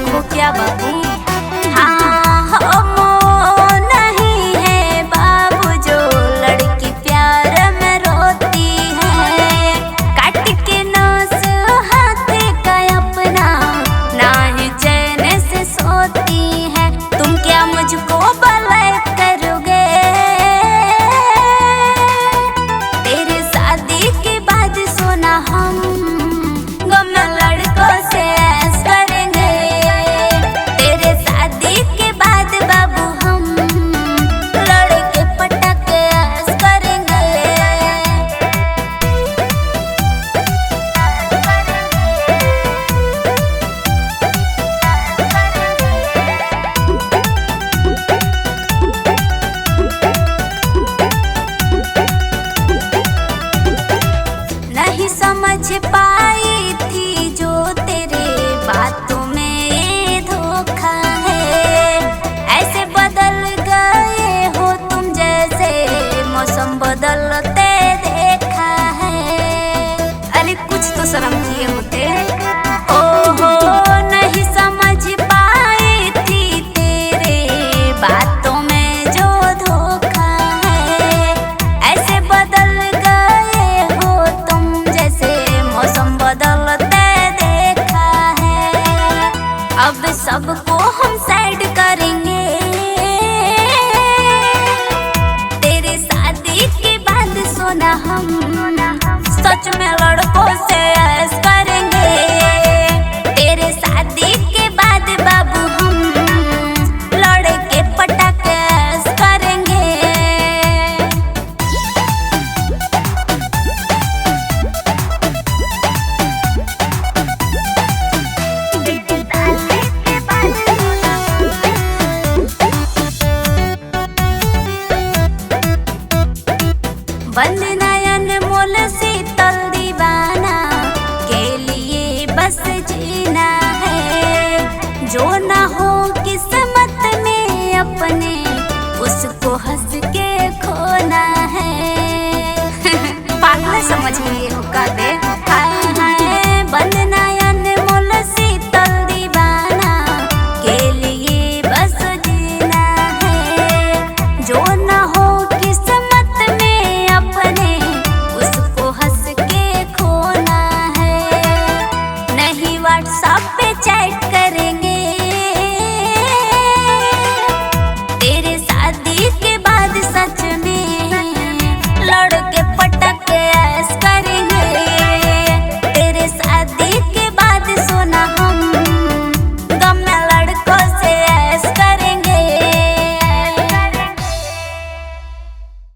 हो क्या बाबू? हाँ नहीं है बाबू जो लड़की प्यार में रोती है, काट के नस हाथ का अपना ना ही चैन से सोती है। तुम क्या मुझको भलाई करोगे? तेरे शादी के बाद सोना हम गम लड़कों से ऐश करेंगे। तेरे शादी के बाद बाबू हम लड़के पटक ऐश करेंगे। नहीं समझ पाई थी जो तेरे बातों में ये धोखा है, ऐसे बदल गए हो तुम जैसे मौसम बदलते देखा है। अरे कुछ तो शर्म किए होते। ओहो नहीं समझ पाई थी तेरे बातों में जो धोखा है, ऐसे बदल गए हो तुम जैसे मौसम बदलते देखा है। अब सबको हम साइड करेंगे। तेरे शादी के बाद सोना हम सच में लड़कों से ऐश करेंगे। तेरे शादी के बाद बाबू हम लड़के पटक ऐश करेंगे। बंद नयन मोल शीतल दीवाना के लिए बस जीना है, जो ना हो किस्मत में अपने उसको हंस के खोना है। पागल समझ लिए हो का दे।